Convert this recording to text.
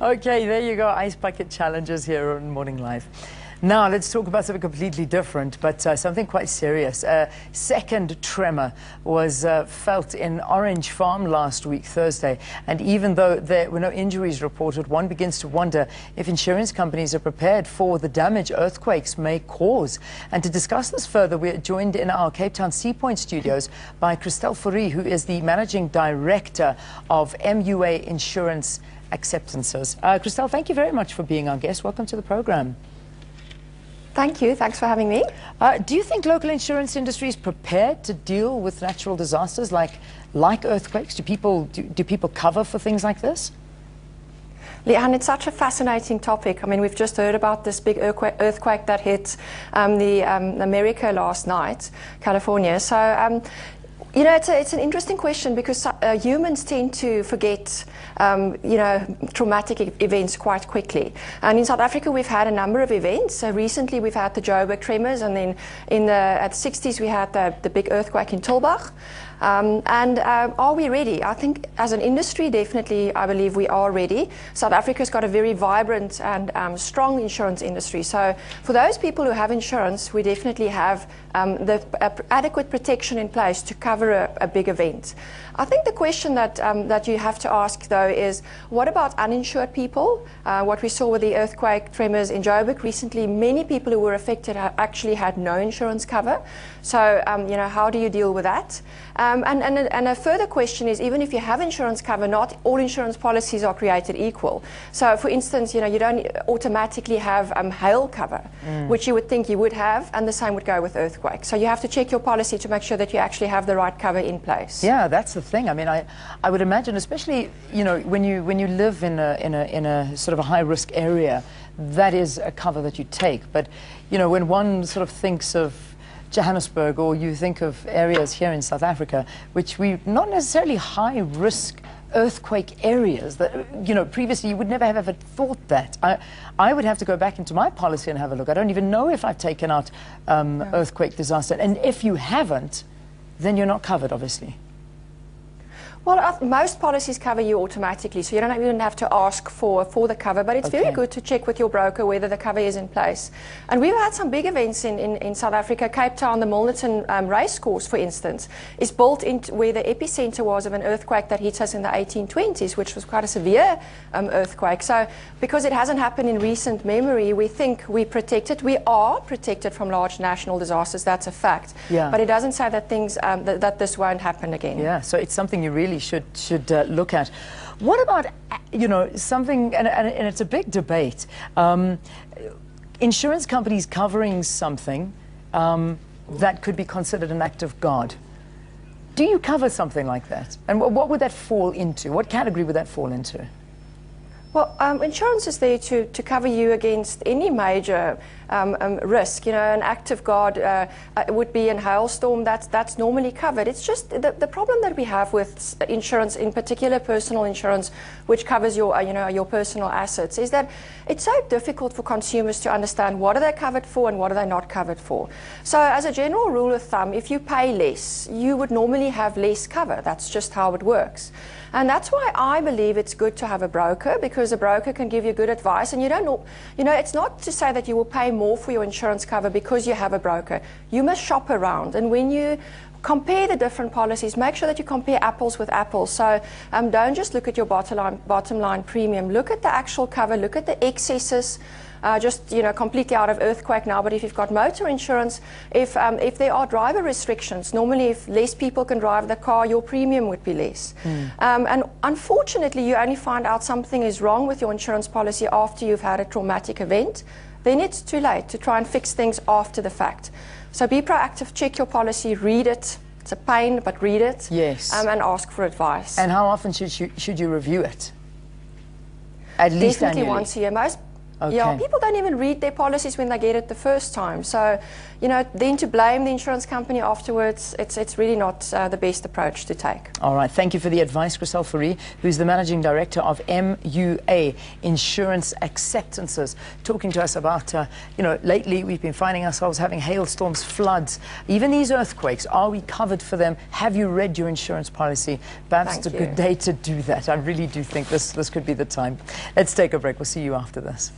Okay, there you go. Ice bucket challenges here on Morning Live. Now, let's talk about something completely different, but something quite serious. A second tremor was felt in Orange Farm last week, Thursday. And even though there were no injuries reported, one begins to wonder if insurance companies are prepared for the damage earthquakes may cause. And to discuss this further, we're joined in our Cape Town Sea Point studios by Christelle Fourie, who is the Managing Director of MUA Insurance Acceptances. Christelle, thank you very much for being our guest. Welcome to the program. Thank you. Thanks for having me. Do you think local insurance industry is prepared to deal with natural disasters like earthquakes? Do people cover for things like this? Leanne, it's such a fascinating topic. I mean, we've just heard about this big earthquake that hit America last night, California. So, you know, it's an interesting question because humans tend to forget, traumatic events quite quickly. And in South Africa, we've had a number of events. Recently, we've had the Joburg tremors, and then at the 60s, we had the big earthquake in Tulbagh. Are we ready? I think as an industry, definitely, I believe we are ready. South Africa's got a very vibrant and strong insurance industry. So for those people who have insurance, we definitely have the adequate protection in place to cover a big event. I think the question that you have to ask, though, is what about uninsured people? What we saw with the earthquake tremors in Joburg recently, many people who were affected actually had no insurance cover. So, how do you deal with that? And a further question is, even if you have insurance cover, not all insurance policies are created equal. So, for instance, you don't automatically have hail cover, which you would think you would have, and the same would go with earthquake. So you have to check your policy to make sure that you actually have the right cover in place. Yeah, that's the thing. I mean, I would imagine, especially when you live in a sort of a high risk area, that is a cover that you take. But when one sort of thinks of Johannesburg, or you think of areas here in South Africa, which we not necessarily high risk earthquake areas that previously you would never have ever thought that. I would have to go back into my policy and have a look. I don't even know if I've taken out earthquake disaster, and if you haven't, then you're not covered, obviously. Well, most policies cover you automatically, so you don't even have to ask for the cover, but it's very good to check with your broker whether the cover is in place. And we've had some big events in South Africa. Cape Town, the Milnerton race course, for instance, is built into where the epicenter was of an earthquake that hit us in the 1820s, which was quite a severe earthquake. So because it hasn't happened in recent memory, we think we're protected. We are protected from large national disasters, that's a fact. Yeah. But it doesn't say that that this won't happen again. Yeah, so it's something you really should look at. What about something, and it's a big debate, insurance companies covering something that could be considered an act of God? Do you cover something like that? And what would that fall into? What category would that fall into? Well, insurance is there to cover you against any major risk. An act of God would be a hailstorm. That's normally covered. It's just the problem that we have with insurance, in particular personal insurance, which covers your personal assets, is that it's so difficult for consumers to understand what are they covered for and what are they not covered for. So, as a general rule of thumb, if you pay less, you would normally have less cover. That's just how it works. And that's why I believe it's good to have a broker, because a broker can give you good advice. And you don't know, it's not to say that you will pay more for your insurance cover because you have a broker. You must shop around. And when you compare the different policies, make sure that you compare apples with apples. So don't just look at your bottom line premium. Look at the actual cover. Look at the excesses. Completely out of earthquake now, but if you've got motor insurance, if there are driver restrictions, normally if less people can drive the car, your premium would be less. And unfortunately, you only find out something is wrong with your insurance policy after you've had a traumatic event. Then it's too late to try and fix things after the fact. So be proactive, check your policy, read it. It's a pain, but read it. Yes. And ask for advice. And how often should you review it? At least definitely annually. Once a year. Okay. Yeah, people don't even read their policies when they get it the first time. So, you know, then to blame the insurance company afterwards, it's really not the best approach to take. All right, thank you for the advice, Christelle Fourie, who's the Managing Director of MUA, Insurance Acceptances, talking to us about, you know, lately we've been finding ourselves having hailstorms, floods, even these earthquakes. Are we covered for them? Have you read your insurance policy? Perhaps it's a good day to do that. I really do think this could be the time. Let's take a break. We'll see you after this.